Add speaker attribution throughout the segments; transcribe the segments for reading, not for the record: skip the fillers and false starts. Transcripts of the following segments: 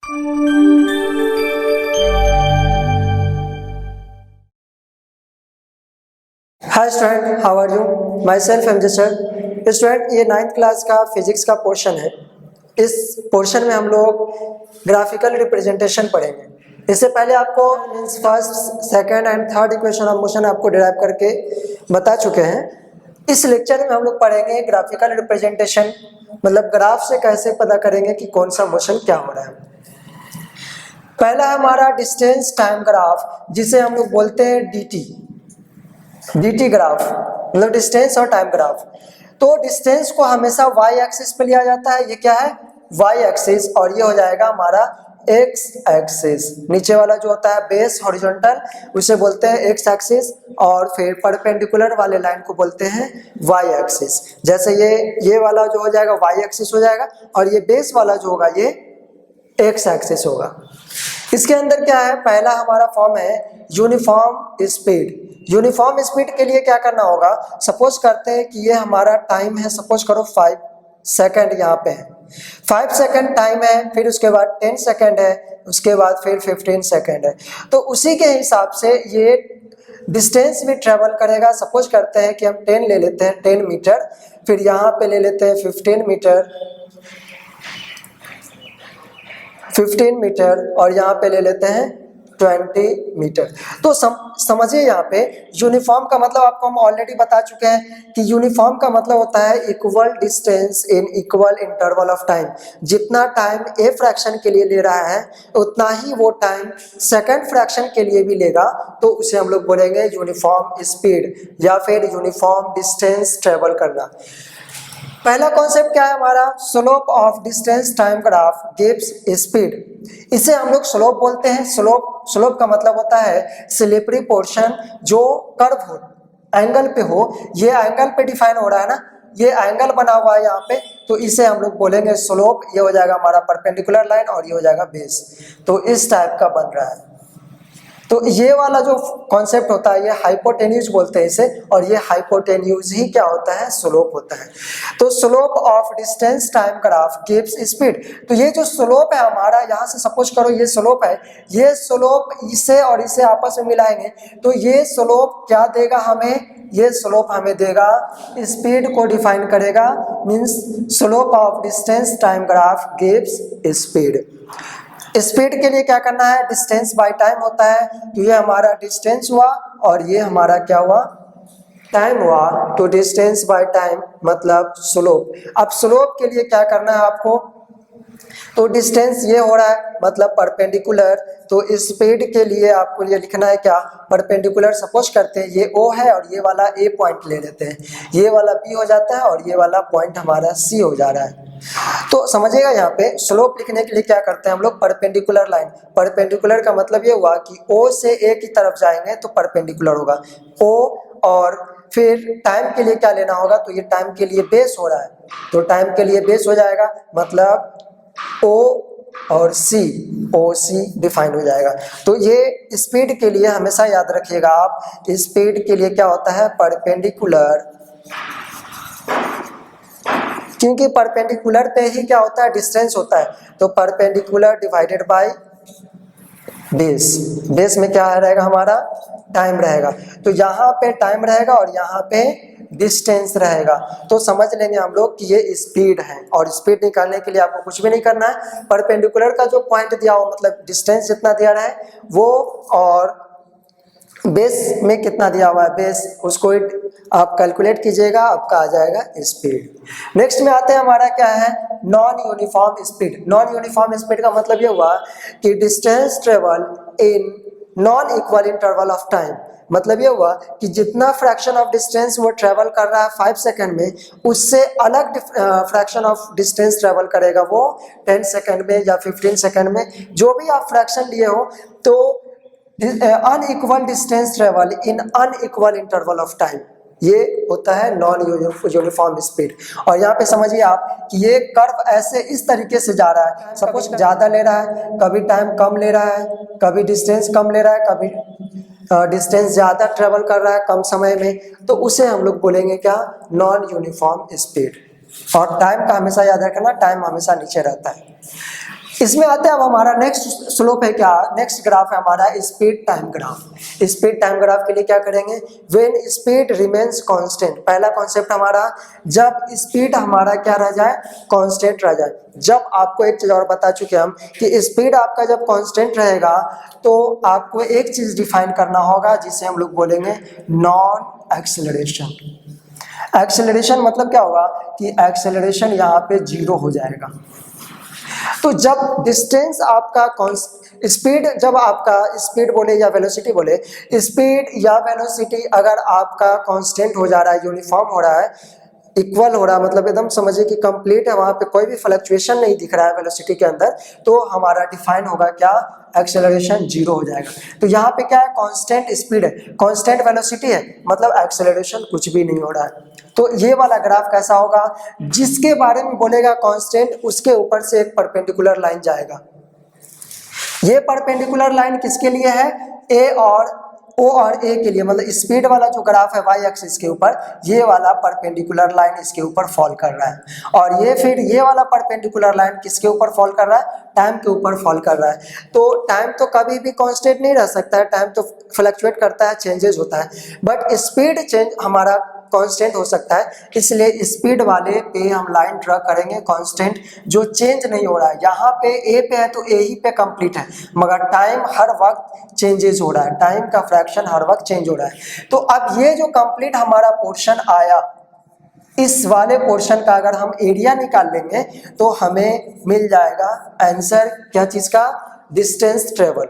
Speaker 1: Hi student, how are you? Myself M J sir. Student, ये 9th class का physics का portion है। इस पोर्शन में हम लोग ग्राफिकल रिप्रेजेंटेशन पढ़ेंगे। इससे पहले आपको means first, second and third equation of motion आपको डिराइव करके बता चुके हैं। इस लेक्चर में हम लोग पढ़ेंगे ग्राफिकल रिप्रेजेंटेशन, मतलब ग्राफ से कैसे पता करेंगे कि कौन सा मोशन क्या हो रहा है। पहला हमारा डिस्टेंस टाइम ग्राफ, जिसे हम लोग बोलते हैं dt ग्राफ, मतलब डिस्टेंस और टाइम ग्राफ। तो डिस्टेंस को हमेशा y एक्सिस पे लिया जाता है। ये क्या है? y axis. और ये हो जाएगा हमारा x एक्सिस। नीचे वाला जो होता है बेस हॉरिजॉन्टल, उसे बोलते हैं x एक्सिस। और फिर परपेंडिकुलर वाले लाइन को बोलते हैं y एक्सिस। जैसे ये वाला जो हो जाएगा y एक्सिस हो जाएगा, और ये बेस वाला जो होगा ये x एक्सिस होगा। इसके अंदर क्या है? पहला हमारा फॉर्म है यूनिफॉर्म स्पीड। यूनिफॉर्म स्पीड के लिए क्या करना होगा? सपोज करते हैं कि ये हमारा टाइम है, सपोज करो 5 सेकंड यहाँ पे है। 5 सेकंड टाइम है, फिर उसके बाद 10 सेकंड है, उसके बाद फिर 15 सेकंड है। तो उसी के हिसाब से ये डिस्टेंस भी ट्रेवल करेगा। सपोज करते हैं कि हम 10 ले लेते हैं, 10 मीटर, फिर यहाँ पे ले लेते हैं 15 मीटर, और यहाँ पे ले लेते हैं 20 मीटर। तो समझिए यहाँ पे यूनिफॉर्म का मतलब आपको हम ऑलरेडी बता चुके हैं कि यूनिफॉर्म का मतलब होता है equal distance in equal interval of time. जितना टाइम ए फ्रैक्शन के लिए ले रहा है उतना ही वो टाइम सेकंड फ्रैक्शन के लिए भी लेगा। तो उसे हम लोग बोलेंगे यूनिफॉर्म स्पीड या फिर यूनिफॉर्म डिस्टेंस ट्रेवल करना। पहला कॉन्सेप्ट क्या है हमारा? Slope of distance time graph gives speed. इसे हम लोग स्लोप बोलते हैं। स्लोप का मतलब होता है स्लिपरी पोर्शन जो कर्व हो, एंगल पे हो। ये एंगल पे डिफाइन हो रहा है ना, ये एंगल बना हुआ है यहाँ पे, तो इसे हम लोग बोलेंगे स्लोप। ये हो जाएगा हमारा परपेंडिकुलर लाइन और ये हो जाएगा बेस। तो इस टाइप का बन रहा है। तो ये वाला जो कॉन्सेप्ट होता है ये हाइपोटेन्यूज बोलते हैं इसे, और ये हाइपोटेन्यूज ही क्या होता है? स्लोप होता है। तो slope of distance time graph gives speed. तो ये जो स्लोप है हमारा, यहाँ से सपोज करो ये स्लोप है, ये स्लोप इसे और इसे आपस में मिलाएंगे तो ये स्लोप क्या देगा हमें? ये स्लोप हमें देगा स्पीड को डिफाइन करेगा। Means slope of distance time graph gives speed. Speed के लिए क्या करना है? डिस्टेंस बाय टाइम होता है। तो ये हमारा डिस्टेंस हुआ और ये हमारा क्या हुआ? टाइम हुआ। तो डिस्टेंस बाय टाइम मतलब स्लोप। अब स्लोप के लिए क्या करना है आपको? तो डिस्टेंस ये हो रहा है मतलब परपेंडिकुलर। तो स्पीड के लिए आपको ये लिखना है क्या? परपेंडिकुलर। सपोज करते हैं ये O है और ये वाला A पॉइंट ले लेते हैं, ये वाला B हो जाता है और ये वाला पॉइंट हमारा C हो जा रहा है। तो समझिएगा यहाँ पे स्लोप लिखने के लिए क्या करते हैं हम लोग? Perpendicular line. परपेंडिकुलर का मतलब ये हुआ कि O से A की तरफ जाएंगे तो परपेंडिकुलर होगा O। और फिर टाइम के लिए क्या लेना होगा? तो ये टाइम के लिए बेस हो रहा है, तो टाइम के लिए बेस हो जाएगा मतलब O और C, OC डिफाइन हो जाएगा। तो ये स्पीड के लिए हमेशा याद रखिएगा आप, स्पीड के लिए क्या होता है? परपेंडिकुलर। क्योंकि परपेंडिकुलर पे ही क्या होता है? डिस्टेंस होता है। तो perpendicular divided by base. Base में क्या रहेगा हमारा? टाइम रहेगा। तो यहाँ पे टाइम रहेगा और यहाँ पे डिस्टेंस रहेगा। तो समझ लेंगे हम लोग कि ये स्पीड है। और स्पीड निकालने के लिए आपको कुछ भी नहीं करना है। परपेंडिकुलर का जो पॉइंट दिया हो मतलब डिस्टेंस जितना दिया रहा है वो, और बेस में कितना दिया हुआ है बेस, उसको आप कैलकुलेट कीजिएगा, आपका आ जाएगा स्पीड। नेक्स्ट में आते हैं हमारा क्या है? Non uniform speed. Non uniform speed का मतलब ये हुआ कि distance travel in non equal interval of time. मतलब ये हुआ कि जितना फ्रैक्शन ऑफ डिस्टेंस वो ट्रेवल कर रहा है 5 सेकंड में, उससे अलग फ्रैक्शन ऑफ डिस्टेंस ट्रेवल करेगा वो 10 सेकंड में या 15 सेकंड में। जो भी आप फ्रैक्शन लिए हो, तो unequal distance travel in unequal interval of time, ये होता है नॉन यूनिफॉर्म स्पीड। और यहाँ पे समझिए आप कि ये कर्व ऐसे इस तरीके से जा रहा है। सपोज ज़्यादा ले रहा है, कभी टाइम कम ले रहा है, कभी डिस्टेंस कम ले रहा है, कभी डिस्टेंस ज़्यादा ट्रेवल कर रहा है कम समय में, तो उसे हम लोग बोलेंगे क्या? Non uniform speed. और टाइम का हमेशा याद रखना, टाइम हमेशा नीचे रहता है। इसमें आते हैं अब हमारा नेक्स्ट स्लोप है क्या, नेक्स्ट ग्राफ है हमारा speed time graph. Speed time graph के लिए क्या करेंगे, व्हेन स्पीड रिमेन्स कांस्टेंट। पहला कॉन्सेप्ट हमारा, जब स्पीड हमारा क्या रह जाए, कांस्टेंट रह जाए। जब आपको एक चीज और बता चुके हम कि स्पीड आपका जब कांस्टेंट रहेगा तो आपको एक चीज डिफाइन करना होगा जिसे हम लोग बोलेंगे नॉन एक्सेलरेशन। एक्सेलरेशन मतलब क्या होगा कि एक्सेलरेशन यहाँ पे जीरो हो जाएगा। तो जब डिस्टेंस आपका स्पीड, जब आपका स्पीड बोले या वेलोसिटी बोले, स्पीड या वेलोसिटी अगर आपका कांस्टेंट हो जा रहा है, यूनिफॉर्म हो रहा है, इक्वल हो रहा है, मतलब एकदम समझिए कि कंप्लीट है, वहां पे कोई भी फ्लक्चुएशन नहीं दिख रहा है वेलोसिटी के अंदर, तो हमारा डिफाइन होगा क्या, एक्सेलरेशन जीरो हो जाएगा। तो यहाँ पे क्या है, कांस्टेंट स्पीड है, कांस्टेंट वेलोसिटी है, मतलब एक्सेलरेशन कुछ भी नहीं हो रहा है। तो ये वाला ग्राफ कैसा होगा, जिसके बारे में बोलेगा कांस्टेंट, उसके ऊपर से एक परपेंडिकुलर लाइन जाएगा। ये परपेंडिकुलर लाइन किसके लिए है, ए और ओ और ए के लिए, मतलब स्पीड वाला जो ग्राफ है वाई एक्सिस के ऊपर, ये वाला परपेंडिकुलर लाइन इसके ऊपर फॉल कर रहा है। और ये फिर ये वाला परपेंडिकुलर लाइन किसके ऊपर फॉल कर रहा है, टाइम के ऊपर फॉल कर रहा है। तो टाइम तो कभी भी कांस्टेंट नहीं रह सकता है, टाइम तो फ्लक्चुएट करता है, चेंजेस होता है, बट स्पीड चेंज हमारा कांस्टेंट हो सकता है। इसलिए स्पीड वाले पे हम लाइन ड्रा करेंगे कांस्टेंट, जो चेंज नहीं हो रहा है। यहाँ पे ए पे है तो ए ही पे कंप्लीट है, मगर टाइम हर वक्त चेंजेस हो रहा है, टाइम का फ्रैक्शन हर वक्त चेंज हो रहा है। तो अब ये जो कंप्लीट हमारा पोर्शन आया, इस वाले पोर्शन का अगर हम एरिया निकाल लेंगे तो हमें मिल जाएगा आंसर, क्या चीज का, डिस्टेंस ट्रेवल।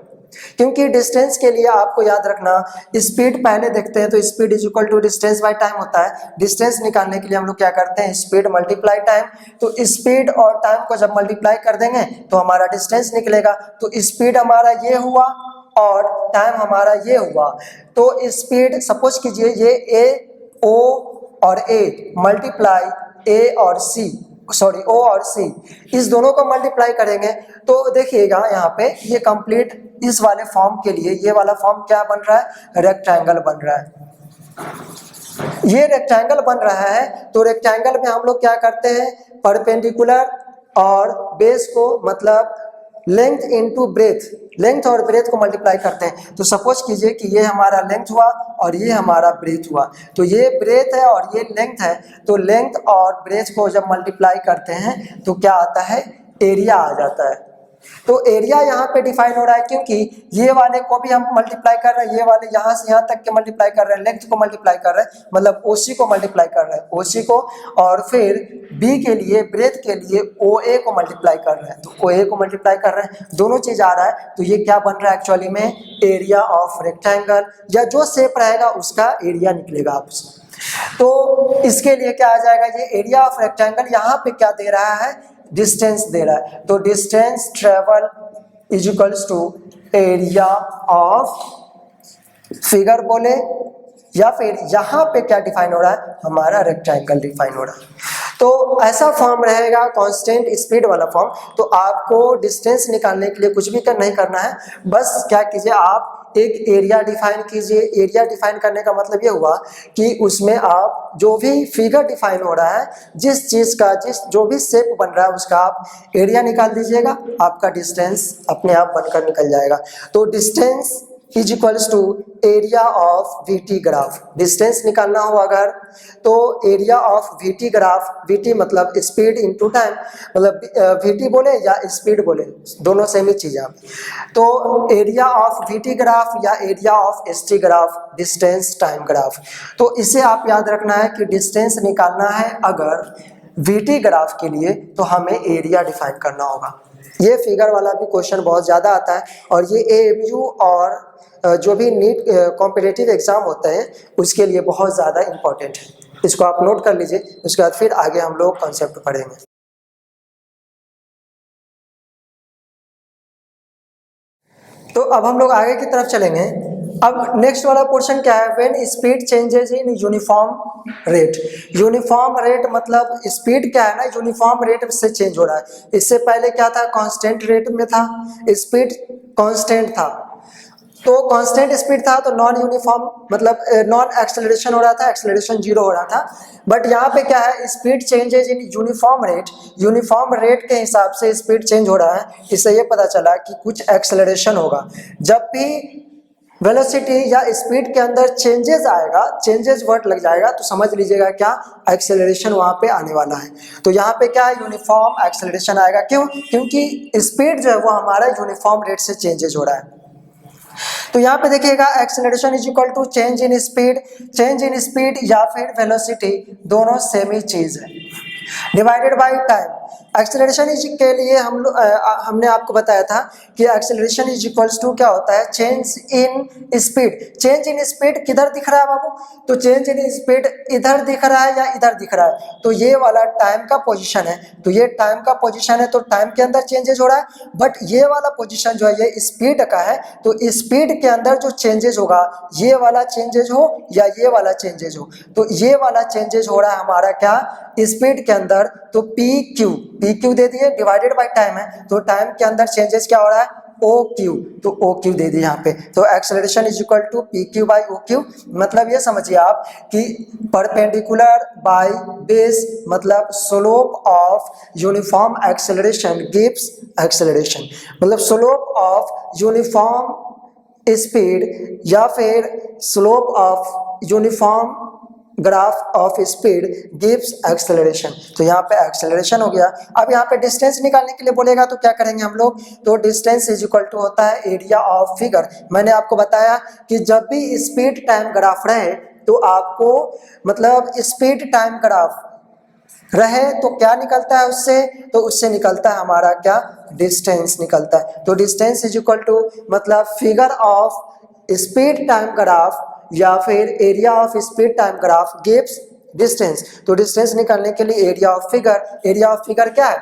Speaker 1: क्योंकि डिस्टेंस के लिए आपको याद रखना, स्पीड पहले देखते हैं तो speed is equal to distance by time होता है। डिस्टेंस निकालने के लिए हम लोग क्या करते हैं, स्पीड मल्टीप्लाई टाइम। तो स्पीड और टाइम को जब मल्टीप्लाई कर देंगे तो हमारा डिस्टेंस निकलेगा। तो स्पीड हमारा ये हुआ और टाइम हमारा ये हुआ। तो स्पीड सपोज कीजिए ये ए ओ और ए मल्टीप्लाई ए और सी, सॉरी ओ और सी, इस दोनों को मल्टीप्लाई करेंगे तो देखिएगा यहाँ पे ये कंप्लीट इस वाले फॉर्म के लिए ये वाला फॉर्म क्या बन रहा है, रेक्टेंगल बन रहा है। ये रेक्टेंगल बन रहा है तो रेक्टेंगल में हम लोग क्या करते हैं, परपेंडिकुलर और बेस को, मतलब लेंथ इनटू ब्रेथ, लेंथ और ब्रेथ को मल्टीप्लाई करते हैं। तो सपोज कीजिए कि ये हमारा लेंथ हुआ और ये हमारा ब्रेथ हुआ, तो ये ब्रेथ है और ये लेंथ है। तो लेंथ और ब्रेथ को जब मल्टीप्लाई करते हैं तो क्या आता है, एरिया आ जाता है। तो एरिया यहाँ पे डिफाइन हो रहा है क्योंकि ये वाले को भी हम मल्टीप्लाई कर रहे हैं, ये वाले यहाँ से यहाँ तक के मल्टीप्लाई कर रहे हैं, लेंथ को मल्टीप्लाई कर रहे हैं, मतलब ओसी को मल्टीप्लाई कर रहे हैं, ओसी को, और फिर बी के लिए ब्रेथ के लिए ओ ए को मल्टीप्लाई कर रहे हैं, तो ओ ए को मल्टीप्लाई कर रहे हैं, दोनों चीज आ रहा है। तो ये क्या बन रहा है एक्चुअली में, एरिया ऑफ रेक्टेंगल, या जो शेप रहेगा उसका एरिया निकलेगा आपसे। तो इसके लिए क्या आ जाएगा, ये एरिया ऑफ रेक्टेंगल यहाँ पे क्या दे रहा है, डिस्टेंस दे रहा है। तो distance travel is equals to area of, figure बोले या फिर यहाँ पे क्या डिफाइन हो रहा है, हमारा रेक्टेंगल डिफाइन हो रहा है। तो ऐसा फॉर्म रहेगा कांस्टेंट स्पीड वाला फॉर्म। तो आपको डिस्टेंस निकालने के लिए कुछ भी नहीं करना है, बस क्या कीजिए, आप एक एरिया डिफाइन कीजिए। एरिया डिफाइन करने का मतलब ये हुआ कि उसमें आप जो भी फिगर डिफाइन हो रहा है, जिस चीज का जो भी शेप बन रहा है उसका आप एरिया निकाल दीजिएगा, आपका डिस्टेंस अपने आप बनकर निकल जाएगा। तो distance is equals to area of VT graph. Distance निकालना हो अगर तो area of VT graph, VT मतलब स्पीड इनटू टाइम, मतलब वीटी बोले या स्पीड बोले, दोनों सेम ही चीज है। तो एरिया ऑफ वीटी ग्राफ या area of ST graph, distance time graph. तो इसे आप याद रखना है कि डिस्टेंस निकालना है अगर वीटी ग्राफ के लिए तो हमें एरिया डिफाइन करना होगा। ये फिगर वाला भी क्वेश्चन बहुत ज़्यादा आता है और ये एएमयू और जो भी नीट कॉम्पिटिटिव एग्जाम होता है उसके लिए बहुत ज़्यादा इम्पोर्टेंट है। इसको आप नोट कर लीजिए, उसके बाद फिर आगे हम लोग कॉन्सेप्ट पढ़ेंगे। तो अब हम लोग आगे की तरफ चलेंगे। अब नेक्स्ट वाला पोर्शन क्या है, when speed changes in uniform rate. Uniform rate मतलब स्पीड क्या है ना, यूनिफॉर्म रेट से चेंज हो रहा है। इससे पहले क्या था, कांस्टेंट रेट में था, स्पीड कांस्टेंट था। तो कांस्टेंट स्पीड था तो नॉन यूनिफॉर्म मतलब नॉन एक्सेलरेशन हो रहा था, एक्सेलरेशन जीरो हो रहा था। बट यहाँ पे क्या है, speed changes in uniform rate के हिसाब से स्पीड चेंज हो रहा है। इससे ये पता चला कि कुछ एक्सेलरेशन होगा। जब भी वेलोसिटी या स्पीड के अंदर चेंजेस आएगा, चेंजेस वर्ड लग जाएगा, तो समझ लीजिएगा क्या एक्सेलरेशन वहाँ पे आने वाला है। तो यहाँ पे क्या है, यूनिफॉर्म एक्सेलरेशन आएगा। क्यों? क्योंकि स्पीड जो है वो हमारा यूनिफॉर्म रेट से चेंजेज हो रहा है। तो यहाँ पे देखिएगा acceleration is equal to change in speed या फिर वेलोसिटी, दोनों सेम ही चीज है, divided by time. Acceleration is के लिए हमने आपको बताया था कि एक्सेलरेशन इज इक्वल्स टू क्या होता है, change in speed. Change in speed किधर दिख रहा है बाबू? तो चेंज इन स्पीड इधर दिख रहा है या इधर दिख रहा है? तो ये वाला टाइम का पोजीशन है, तो ये टाइम का पोजीशन है, तो टाइम के अंदर चेंजेस हो रहा है। बट ये वाला पोजीशन जो है ये स्पीड का है, तो स्पीड के अंदर जो चेंजेस होगा, ये वाला चेंजेस हो या ये वाला चेंजेस हो, तो ये वाला चेंजेस हो रहा है हमारा क्या, स्पीड के अंदर। तो पी क्यू दे दिए, डिवाइडेड बाय टाइम है, तो टाइम के अंदर चेंजेस क्या हो रहा है, ओ क्यू, तो ओ क्यू दे दिए यहाँ पे। तो acceleration is equal to P Q by O Q. मतलब ये समझिए आप कि परपेंडिकुलर बाय बेस मतलब slope of uniform acceleration gives acceleration, मतलब स्लोप ऑफ यूनिफॉर्म स्पीड या फिर slope of uniform graph of speed gives acceleration. तो यहाँ पे एक्सेलरेशन हो गया। अब यहाँ पे डिस्टेंस निकालने के लिए बोलेगा तो क्या करेंगे हम लोग, तो डिस्टेंस इज इक्वल टू होता है एरिया ऑफ फिगर। मैंने आपको बताया कि जब भी स्पीड टाइम ग्राफ रहे तो आपको मतलब स्पीड टाइम ग्राफ रहे तो क्या निकलता है उससे, तो उससे निकलता है हमारा क्या, डिस्टेंस निकलता है। तो डिस्टेंस इज इक्वल टू मतलब figure of speed time graph या फिर area of speed time graph gives distance. तो डिस्टेंस निकालने के लिए एरिया ऑफ फिगर क्या है,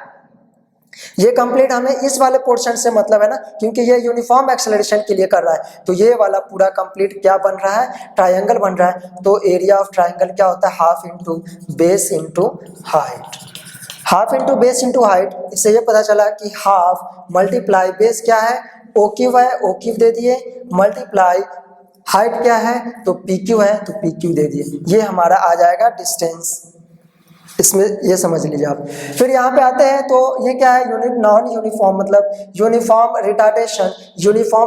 Speaker 1: ये कंप्लीट हमें इस वाले पोर्शन से मतलब है ना, क्योंकि ये यूनिफॉर्म एक्सेलरेशन के लिए कर रहा है। तो ये वाला पूरा कंप्लीट क्या बन रहा है, ट्रायंगल बन रहा है। तो एरिया ऑफ ट्रायंगल क्या होता है, half into base into height, half into base into height. इससे ये पता चला कि हाफ मल्टीप्लाई बेस क्या है, ओ क्यू है, ओ क्यू दे दिए, मल्टीप्लाई हाइट क्या है, तो पी क्यू है, तो पी क्यू दे दिए। ये हमारा आ जाएगा डिस्टेंस, इसमें ये समझ लीजिए आप। फिर यहाँ पे आते हैं तो ये क्या है, नॉन यूनिफॉर्म मतलब यूनिफॉर्म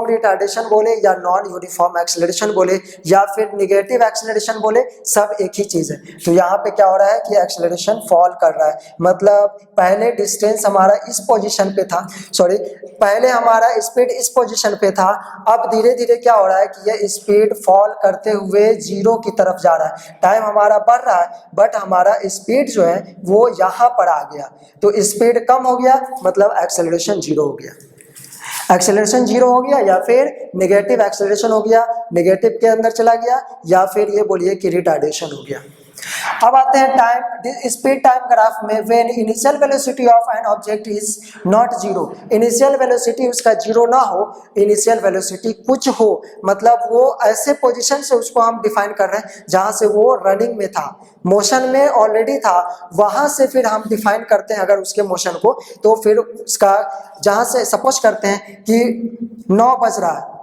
Speaker 1: रिटार्डेशन बोले या नॉन यूनिफॉर्म एक्सेलरेशन बोले या फिर निगेटिव एक्सेलरेशन बोले, सब एक ही चीज है। तो यहाँ पे क्या हो रहा है कि एक्सेलरेशन फॉल कर रहा है, मतलब पहले डिस्टेंस हमारा इस पोजीशन पे था, सॉरी पहले हमारा स्पीड इस पोजीशन पे था, अब धीरे धीरे क्या हो रहा है कि ये स्पीड फॉल करते हुए जीरो की तरफ जा रहा है। टाइम हमारा बढ़ रहा है बट हमारा स्पीड जो है वो यहाँ पर आ गया, तो स्पीड कम हो गया, मतलब एक्सेलरेशन जीरो हो गया। एक्सेलरेशन जीरो हो गया या फिर नेगेटिव एक्सेलरेशन हो गया, नेगेटिव के अंदर चला गया, या फिर ये बोलिए कि रिटार्डेशन हो गया। अब आते हैं टाइम स्पीड टाइम ग्राफ में, when initial velocity of an object is not zero, initial velocity उसका जीरो ना हो, इनिशियल वेलोसिटी कुछ हो, मतलब वो ऐसे पोजीशन से उसको हम डिफाइन कर रहे हैं जहां से वो रनिंग में था, मोशन में ऑलरेडी था, वहां से फिर हम डिफाइन करते हैं अगर उसके मोशन को, तो फिर उसका जहां से सपोज करते हैं कि 9 बज रहा है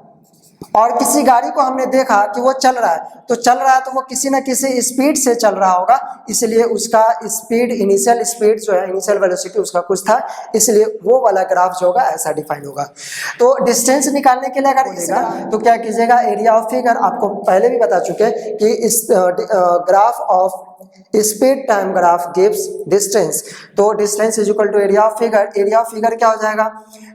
Speaker 1: और किसी गाड़ी को हमने देखा कि वो चल रहा है, तो वो किसी न किसी स्पीड से चल रहा होगा, इसलिए उसका स्पीड इनिशियल स्पीड जो है, इनिशियल वेलोसिटी उसका कुछ था, इसलिए वो वाला ग्राफ जो होगा ऐसा डिफाइन होगा। तो डिस्टेंस निकालने के लिए अगर बोलेगा तो क्या कीजिएगा, एरिया ऑफ फिगर आपको पहले भी बता चुके हैं कि इस graph of speed time graph gives distance, तो distance is equal to area of figure. Area of figure क्या हो जाएगा,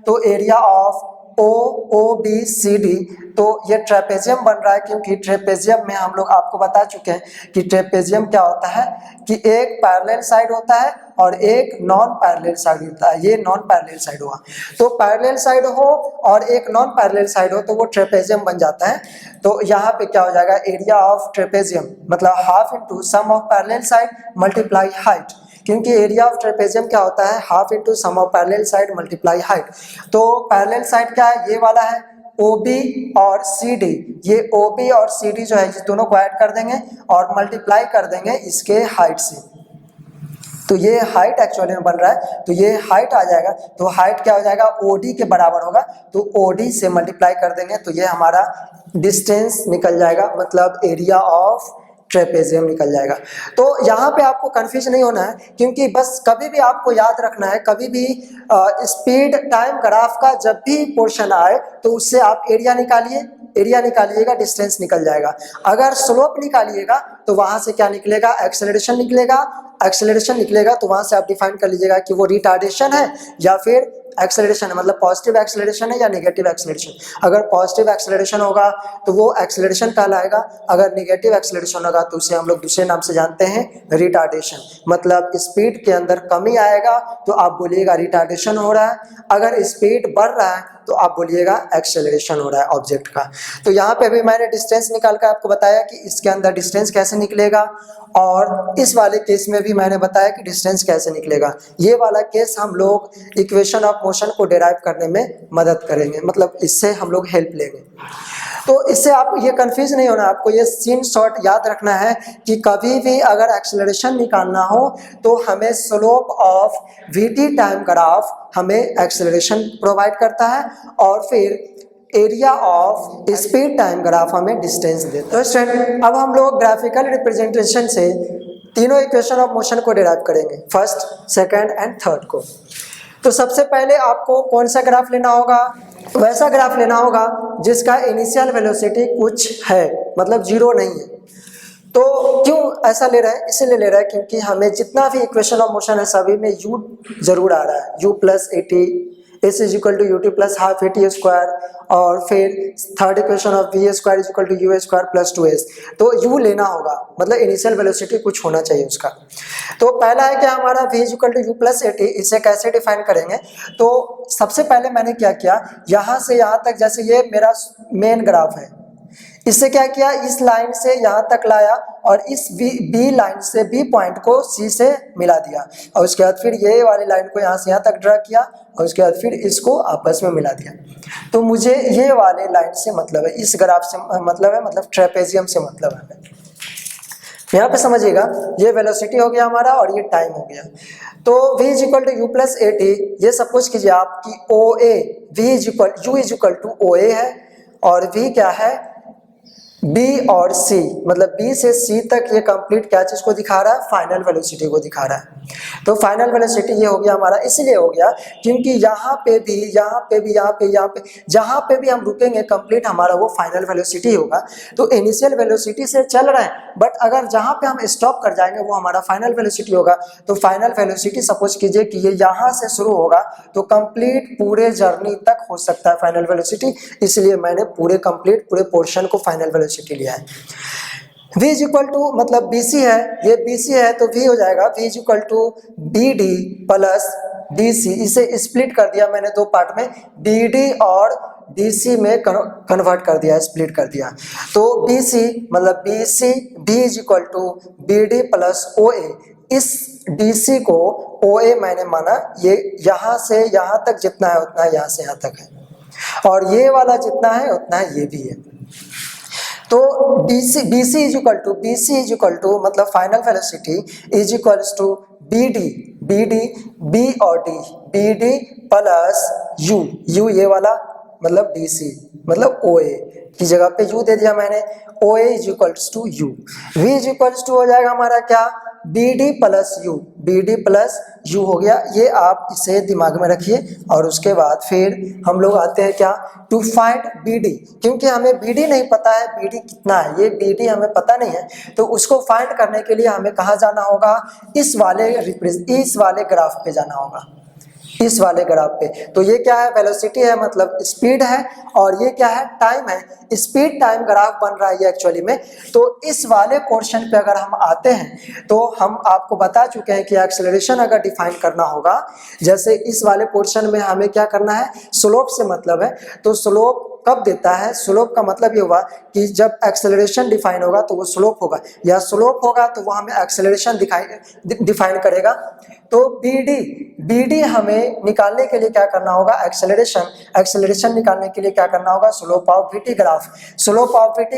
Speaker 1: तो area of O B C D, तो ये ट्रेपेजियम बन रहा है, क्योंकि ट्रेपेजियम में हम लोग आपको बता चुके हैं कि ट्रेपेजियम क्या होता है कि एक पैरेलल साइड होता है और एक नॉन पैरेलल साइड होता है, ये नॉन पैरेलल साइड हुआ, तो पैरेलल साइड हो और एक नॉन पैरेलल साइड हो तो वो ट्रेपेजियम बन जाता है। तो यहाँ पे क्या हो जाएगा, एरिया ऑफ ट्रेपेजियम मतलब half into sum of parallel side multiply height, क्योंकि एरिया ऑफ ट्रेपेजियम क्या होता है, half into sum of parallel side multiply height. तो पैरेलल साइड क्या है, ये वाला है OB और CD, ये OB और CD जो है इस दोनों को ऐड कर देंगे और मल्टीप्लाई कर देंगे इसके हाइट से। तो ये हाइट एक्चुअली में बन रहा है, तो ये हाइट आ जाएगा, तो हाइट क्या हो जाएगा, OD के बराबर होगा, तो OD से मल्टीप्लाई कर देंगे तो ये हमारा डिस्टेंस निकल जाएगा, मतलब एरिया ऑफ ट्रेपेजियम निकल जाएगा। तो यहाँ पे आपको कंफ्यूज नहीं होना है, क्योंकि बस कभी भी आपको याद रखना है, कभी भी स्पीड टाइम ग्राफ का जब भी पोर्शन आए तो उससे आप एरिया निकालिए, एरिया निकालिएगा, डिस्टेंस निकल जाएगा। अगर स्लोप निकालिएगा तो वहां से क्या निकलेगा, एक्सेलरेशन निकलेगा, एक्सेलरेशन निकलेगा तो वहां से आप डिफाइन कर लीजिएगा कि वो रिटार्डेशन है या फिर एक्सेलरेशन है, मतलब पॉजिटिव एक्सेलरेशन है या नेगेटिव एक्सेलरेशन। अगर पॉजिटिव एक्सेलरेशन होगा तो वो एक्सेलरेशन कहलाएगा, अगर नेगेटिव एक्सेलरेशन होगा तो उसे हम लोग दूसरे नाम से जानते हैं रिटार्डेशन। मतलब स्पीड के अंदर कमी आएगा तो आप बोलिएगा रिटार्डेशन हो रहा है, अगर स्पीड बढ़ रहा है तो आप बोलिएगा एक्सेलरेशन हो रहा है ऑब्जेक्ट का। तो यहाँ पे अभी मैंने डिस्टेंस निकाल कर आपको बताया कि इसके अंदर डिस्टेंस कैसे निकलेगा, और इस वाले केस में भी मैंने बताया कि डिस्टेंस कैसे निकलेगा। ये वाला केस हम लोग इक्वेशन ऑफ मोशन को डिराइव करने में मदद करेंगे, मतलब इससे हम लोग हेल्प लेंगे। तो इससे आप ये कंफ्यूज नहीं होना, आपको ये सीन शॉर्ट याद रखना है कि कभी भी अगर एक्सेलरेशन निकालना हो तो हमें slope of VT time graph हमें एक्सेलरेशन प्रोवाइड करता है, और फिर area of speed time graph हमें डिस्टेंस देता है। तो स्टूडेंट अब हम लोग ग्राफिकल रिप्रेजेंटेशन से तीनों इक्वेशन ऑफ मोशन को डिराइव करेंगे, फर्स्ट, सेकंड एंड थर्ड को। तो सबसे पहले आपको कौन सा ग्राफ लेना होगा, वैसा ग्राफ लेना होगा जिसका इनिशियल वेलोसिटी कुछ है, मतलब जीरो नहीं है। तो क्यों ऐसा ले रहा है, इसीलिए ले रहा है क्योंकि हमें जितना भी इक्वेशन ऑफ मोशन है सभी में u जरूर आ रहा है, u plus 80 s is equal to ut plus half 80 square, और फिर third equation of v square is equal to u square plus 2s। तो u लेना होगा, मतलब इनिशियल वेलोसिटी कुछ होना चाहिए उसका। तो पहला है क्या हमारा v is equal to u plus 80, इसे कैसे डिफाइन करेंगे। तो सबसे पहले मैंने क्या किया, यहाँ से यहाँ तक, जैसे ये मेरा मेन ग्राफ है, इससे क्या किया, इस लाइन से यहाँ तक लाया और इस बी लाइन से बी पॉइंट को सी से मिला दिया, और उसके बाद फिर ये वाली लाइन को यहाँ से यहाँ तक ड्रा किया, और उसके बाद फिर इसको आपस में मिला दिया। तो मुझे ये वाले लाइन से मतलब है, इस ग्राफ से मतलब है, मतलब ट्रेपेजियम से मतलब है। यहाँ पे समझिएगा, ये वेलोसिटी हो गया हमारा और ये टाइम हो गया। तो v is equal to U plus 80, ये सपोज कीजिए आपकी OA, v इज इक्वल यू इज इक्वल टू OA है, और v क्या है, B और C, मतलब B से C तक ये कंप्लीट क्या चीज को दिखा रहा है, फाइनल वेलोसिटी को दिखा रहा है। तो फाइनल वेलोसिटी ये हो गया हमारा, इसलिए हो गया क्योंकि यहाँ पे भी, यहाँ पे भी, यहाँ पे जहाँ पे भी हम रुकेंगे कंप्लीट हमारा वो फाइनल वेलोसिटी होगा। तो इनिशियल वेलोसिटी से चल रहे हैं, बट अगर जहाँ पे हम स्टॉप कर जाएंगे वो हमारा फाइनल वेलोसिटी होगा। तो फाइनल वेलोसिटी सपोज कीजिए कि ये यहाँ से शुरू होगा तो कंप्लीट पूरे जर्नी तक हो सकता है फाइनल वेलोसिटी, इसलिए मैंने पूरे कंप्लीट पूरे पोर्शन को फाइनल वेलोसिटी लिया है। v इज इक्वल टू, मतलब BC है, ये BC है तो v हो जाएगा v is equal to BD plus DC। इसे स्प्लिट कर दिया मैंने दो पार्ट में, BD और DC में कन्वर्ट कर दिया, स्प्लिट कर दिया। तो BC मतलब BC B is equal to BD plus OA। इस DC को OA मैंने माना, ये यहाँ से यहाँ तक जितना है उतना यहाँ से यहाँ तक है, और ये वाला जितना है उतना है, ये भी है। तो BC इज इक्वल टू मतलब final velocity is equals to BD B और D, BD प्लस U ये वाला मतलब DC मतलब OA की जगह पे U दे दिया मैंने, OA is equals to U। V is equals to हो जाएगा हमारा क्या, BD प्लस U हो गया। ये आप इसे दिमाग में रखिए, और उसके बाद फिर हम लोग आते हैं क्या, टू फाइंड BD, क्योंकि हमें BD नहीं पता है, BD कितना है, ये BD हमें पता नहीं है। तो उसको फाइंड करने के लिए हमें कहाँ जाना होगा, इस वाले ग्राफ पे जाना होगा, इस वाले ग्राफ पे। तो ये क्या है, वेलोसिटी है, मतलब स्पीड है, और ये क्या है, टाइम है। स्पीड टाइम ग्राफ बन रहा है ये एक्चुअली में। तो इस वाले पोर्शन पे अगर हम आते हैं तो हम आपको बता चुके हैं कि एक्सेलरेशन अगर डिफाइन करना होगा, जैसे इस वाले पोर्शन में हमें क्या करना है, स्लोप से मतलब है। तो स्लोप कब देता है, स्लोप का मतलब ये हुआ कि जब एक्सेलरेशन डिफाइन होगा तो वो स्लोप होगा, या स्लोप होगा तो वो हमें एक्सेलरेशन डिफाइन करेगा। तो BD हमें निकालने के लिए क्या करना होगा, एक्सेलरेशन निकालने के लिए क्या करना होगा, slope of VT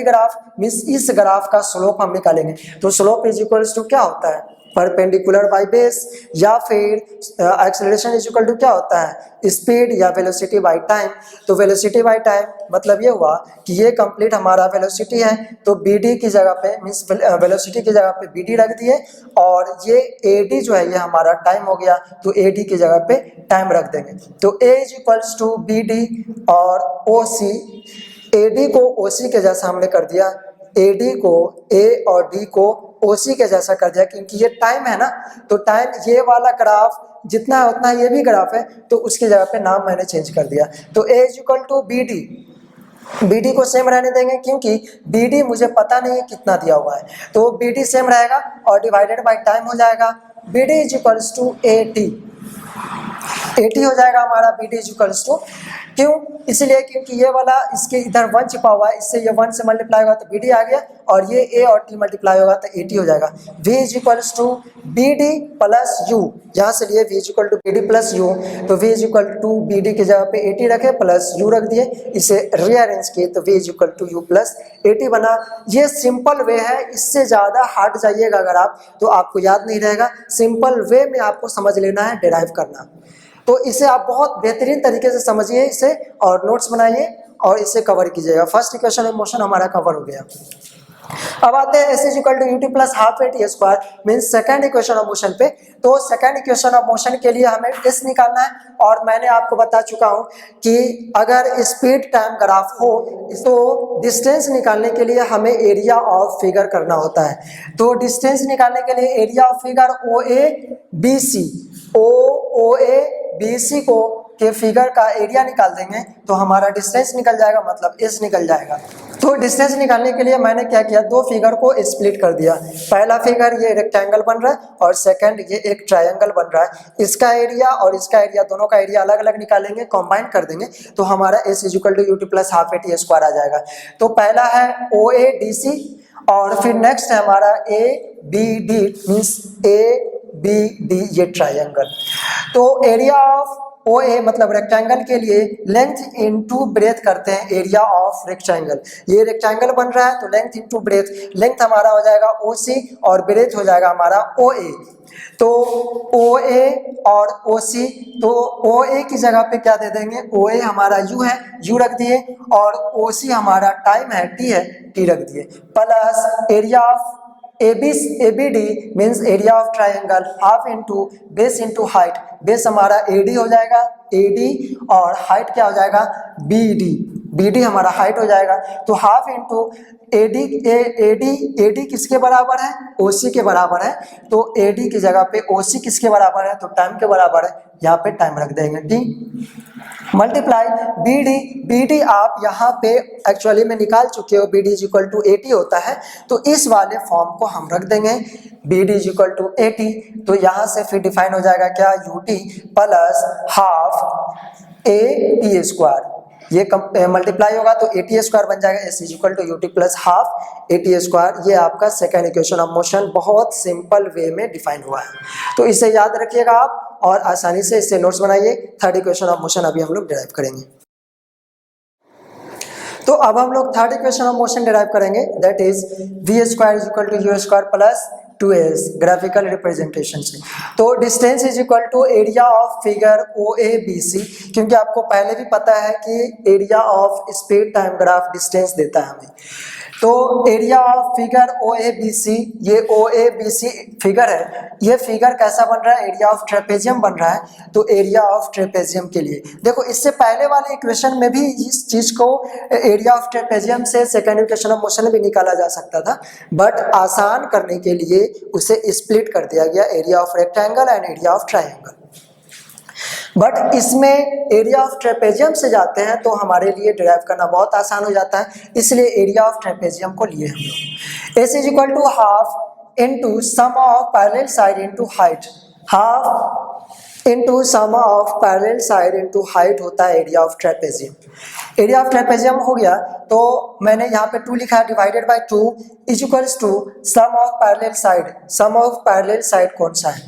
Speaker 1: graph means इस ग्राफ का स्लोप हम निकालेंगे। तो स्लोप इज इक्वल्स टू क्या होता है, परपेंडिकुलर बाय बेस, या फिर एक्सेलरेशन इज इक्वल टू क्या होता है, स्पीड या वेलोसिटी बाय टाइम। तो वेलोसिटी बाय टाइम मतलब ये हुआ कि ये कंप्लीट हमारा वेलोसिटी है, तो bd की जगह पे मींस वेलोसिटी की जगह पे bd रख दिए, और ये ad जो है ये हमारा टाइम हो गया, तो ad की जगह पे टाइम रख देंगे। तो a is equals to bd और oc, ad को oc के जैसा हमने कर दिया, AD को A और D को OC के जैसा कर दिया, क्योंकि ये टाइम है ना, तो टाइम ये वाला ग्राफ जितना है उतना ये भी ग्राफ है, तो उसकी जगह पे नाम मैंने चेंज कर दिया। तो A is equal to BD, BD को सेम रहने देंगे क्योंकि BD मुझे पता नहीं है कितना दिया हुआ है, तो BD सेम रहेगा और डिवाइडेड बाय टाइम हो जाएगा। BD इज इक्वल्स टू 80 हो जाएगा हमारा BD इज इक्वल्स टू, क्यों, इसलिए क्योंकि ये वाला इसके इधर 1 छिपा हुआ है, इससे ये 1 से मल्टीप्लाई होगा तो BD आ गया, और ये A और T मल्टीप्लाई होगा तो 80 हो जाएगा। V is equals to BD plus U, यहाँ से लिए V is equal to BD plus U, तो V is equal to BD की जगह पे 80 रखे प्लस U रख दिए, इसे रीअरेंज किए तो V is equal to U plus 80 बना। ये सिंपल वे है, इससे ज़्यादा हट जाइएगा अगर आप तो आपको याद नहीं रहेगा। सिंपल वे में आपको समझ लेना है, डिराइव करना, तो इसे आप बहुत बेहतरीन तरीके से समझिए इसे और नोट्स बनाइए और इसे कवर कीजिएगा। फर्स्ट इक्वेशन ऑफ मोशन हमारा कवर हो गया। अब आते हैं s is equal to ut plus half T square means second equation of motion पे। तो सेकंड इक्वेशन ऑफ मोशन के लिए हमें s निकालना है, और मैंने आपको बता चुका हूं कि अगर स्पीड टाइम ग्राफ हो तो डिस्टेंस निकालने के लिए हमें एरिया ऑफ फिगर करना होता है। तो डिस्टेंस निकालने के लिए area of figure OA BC को के फिगर का एरिया निकाल देंगे तो हमारा डिस्टेंस निकल जाएगा, मतलब s निकल जाएगा। तो डिस्टेंस निकालने के लिए मैंने क्या किया, दो फिगर को स्प्लिट कर दिया। पहला फिगर ये रेक्टेंगल बन रहा है और सेकंड ये एक ट्रायंगल बन रहा है। इसका एरिया और इसका एरिया दोनों का एरिया अलग अलग निकालेंगे, कंबाइन कर देंगे तो हमारा s is equal to ut plus half T square आ जाएगा। तो पहला है OADC और फिर नेक्स्ट है हमारा ABD मीन्स ABD, ये ट्रायंगल। तो एरिया ऑफ OA मतलब रेक्टेंगल के लिए लेंथ इनटू ब्रेथ करते हैं एरिया ऑफ रेक्टेंगल। ये रेक्टेंगल बन रहा है तो लेंथ इनटू ब्रेथ, लेंथ हमारा हो जाएगा OC और ब्रेथ हो जाएगा हमारा OA। तो OA और OC, तो OA की जगह पे क्या दे देंगे, OA हमारा U है, U रख दिए, और OC हमारा टाइम है T है, T रख दिए, plus area of ABD means area of triangle half into base into height. Base हमारा AD हो जाएगा, AD, और हाइट क्या हो जाएगा BD हमारा हाइट हो जाएगा। तो हाफ इंटू AD किसके बराबर है, OC के बराबर है, तो AD की जगह पे OC किसके बराबर है, तो टाइम के बराबर है, यहाँ पे टाइम रख देंगे T, मल्टीप्लाई BD आप यहाँ पे एक्चुअली में निकाल चुके हो, BD इज इक्वल टू 80 होता है, तो इस वाले फॉर्म को हम रख देंगे BD इज इक्वल टू 80। तो यहाँ से फिर डिफाइन हो जाएगा क्या, UT plus half AT square, ये मल्टीप्लाई होगा तो AT स्क्वायर बन जाएगा, S is equal to UT plus half AT square. ये आपका सेकेंड इक्वेशन ऑफ मोशन बहुत सिंपल वे में डिफाइन हुआ है, तो इसे याद रखिएगा आप और आसानी से इससे नोट्स बनाइए। थर्ड इक्वेशन ऑफ मोशन अभी हम लोग डिराइव करेंगे। तो अब हम लोग third equation of motion derive करेंगे, that is v square is equal to u square plus 2s graphical representation से। तो distance is equal to area of figure OABC, क्योंकि आपको पहले भी पता है कि area of speed time graph distance देता है हमें। तो एरिया ऑफ फिगर OABC, ये OABC फिगर है, ये फिगर कैसा बन रहा है, एरिया ऑफ ट्रेपेजियम बन रहा है। तो एरिया ऑफ ट्रेपेजियम के लिए देखो, इससे पहले वाले इक्वेशन में भी इस चीज को एरिया ऑफ ट्रेपेजियम से सेकेंड इक्वेशन ऑफ मोशन भी निकाला जा सकता था, बट आसान करने के लिए उसे स्प्लिट कर दिया गया, area of rectangle and area of triangle. But इसमें एरिया ऑफ ट्रेपेजियम से जाते हैं तो हमारे लिए डिराइव करना बहुत आसान हो जाता है, इसलिए एरिया ऑफ ट्रेपेजियम को लिए हम लोग। S is equal to half into sum of parallel side into height, half into sum of parallel side into height होता है area of trapezium. Area of trapezium हो गया तो मैंने यहाँ पे 2 लिखा है, divided by 2 is equals to sum of parallel side. Sum of parallel side कौन सा है,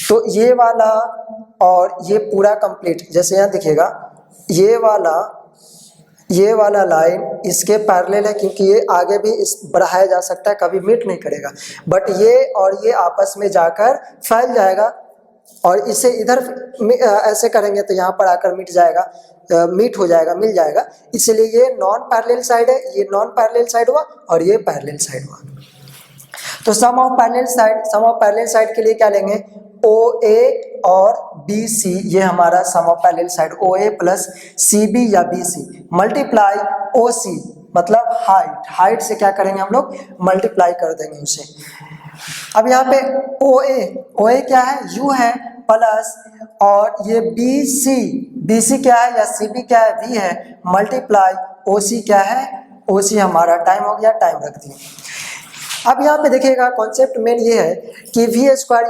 Speaker 1: तो ये वाला और ये पूरा कंप्लीट, जैसे यहाँ दिखेगा ये वाला ये वाला लाइन इसके पैरेलल है, क्योंकि ये आगे भी इस बढ़ाया जा सकता है, कभी मीट नहीं करेगा, बट ये और ये आपस में जाकर फैल जाएगा और इसे इधर ऐसे करेंगे तो यहाँ पर आकर मिट जाएगा, मीट हो जाएगा, मिल जाएगा। इसलिए ये नॉन पैरेलल साइड है, ये नॉन पैरेलल साइड हुआ और ये पैरेलल साइड हुआ। तो सम ऑफ पैरेलल साइड के लिए क्या लेंगे, OA और BC, ये हमारा sum of parallel side OA plus CB या BC मल्टीप्लाई OC, मतलब हाइट से क्या करेंगे हम लोग, मल्टीप्लाई कर देंगे उसे। अब यहाँ पे OA क्या है, U है, प्लस और ये BC क्या है या CB क्या है, V है, मल्टीप्लाई OC क्या है, OC हमारा टाइम हो गया, टाइम रख दिए। अब यहाँ पे देखिएगा कॉन्सेप्ट मेन ये है कि V square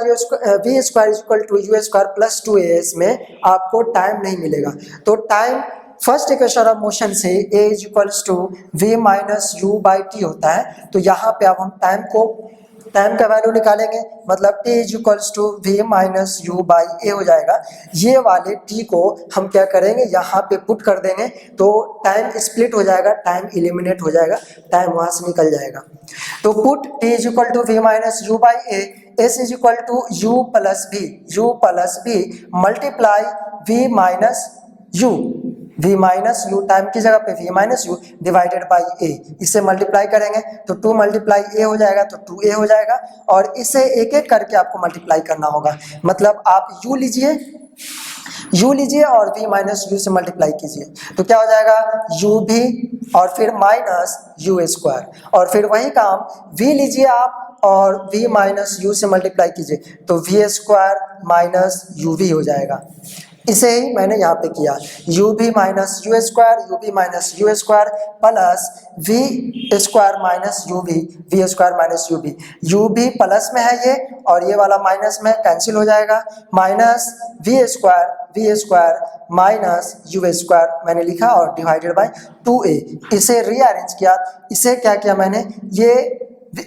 Speaker 1: equal to U square plus 2AS में आपको टाइम नहीं मिलेगा। तो time first equation of motion से A is equals to V minus U by T होता है। तो यहाँ पे अब हम टाइम का वैल्यू निकालेंगे, मतलब T is equals to V minus U by A हो जाएगा। ये वाले T को हम क्या करेंगे, यहाँ पे पुट कर देंगे तो टाइम स्प्लिट हो जाएगा, टाइम एलिमिनेट हो जाएगा, टाइम वहाँ से निकल जाएगा। तो put T is equal to V minus U by A, S is equal to U plus B multiply V minus U time की जगह पे V minus U divided by A, इसे मल्टीप्लाई करेंगे तो 2 मल्टीप्लाई A हो जाएगा तो 2A हो जाएगा, और इसे एक एक करके आपको मल्टीप्लाई करना होगा। मतलब आप U लीजिए और V माइनस U से मल्टीप्लाई कीजिए तो क्या हो जाएगा, UV और फिर माइनस U स्क्वायर, और फिर वही काम V लीजिए आप और V माइनस U से मल्टीप्लाई कीजिए तो V स्क्वायर माइनस UV हो जाएगा। इसे ही मैंने यहाँ पे किया, UV minus U square plus V square minus UV, V square minus UV, UV plus में है ये और ये वाला माइनस में, कैंसिल हो जाएगा, minus V square minus U square मैंने लिखा और डिवाइडेड बाय 2A। इसे रीअरेंज किया, इसे क्या किया मैंने, ये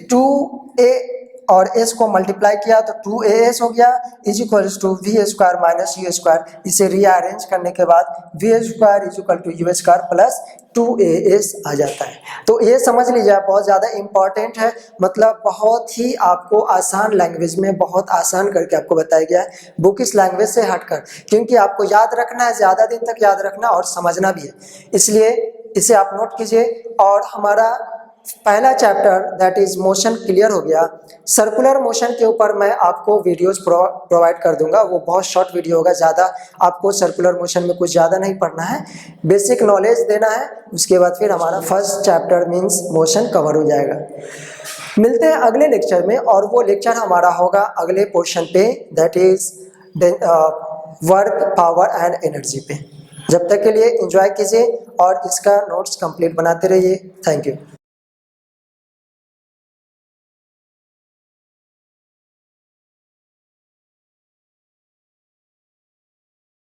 Speaker 1: 2A और S को मल्टीप्लाई किया तो 2AS हो गया is equals to V square minus U square. इसे रीअरेंज करने के बाद V square is equal to U square plus 2AS आ जाता है। तो ये समझ लीजिए बहुत ज़्यादा इम्पॉर्टेंट है, मतलब बहुत ही आपको आसान लैंग्वेज में बहुत आसान करके आपको बताया गया है, बुक इस लैंग्वेज से हटकर, क्योंकि आपको याद रखना है, ज़्यादा दिन तक याद रखना और समझना भी है, इसलिए इसे आप नोट कीजिए। और हमारा पहला chapter that is motion clear हो गया। सर्कुलर मोशन के ऊपर मैं आपको वीडियोस प्रोवाइड कर दूंगा, वो बहुत शॉर्ट वीडियो होगा, ज़्यादा आपको सर्कुलर मोशन में कुछ ज़्यादा नहीं पढ़ना है, बेसिक नॉलेज देना है, उसके बाद फिर हमारा first chapter means motion cover हो जाएगा। मिलते हैं अगले लेक्चर में, और वो लेक्चर हमारा होगा अगले पोर्शन पे that is work, power and energy पे। जब तक के लिए एंजॉय कीजिए और इसका नोट्स कंप्लीट बनाते रहिए। Thank you.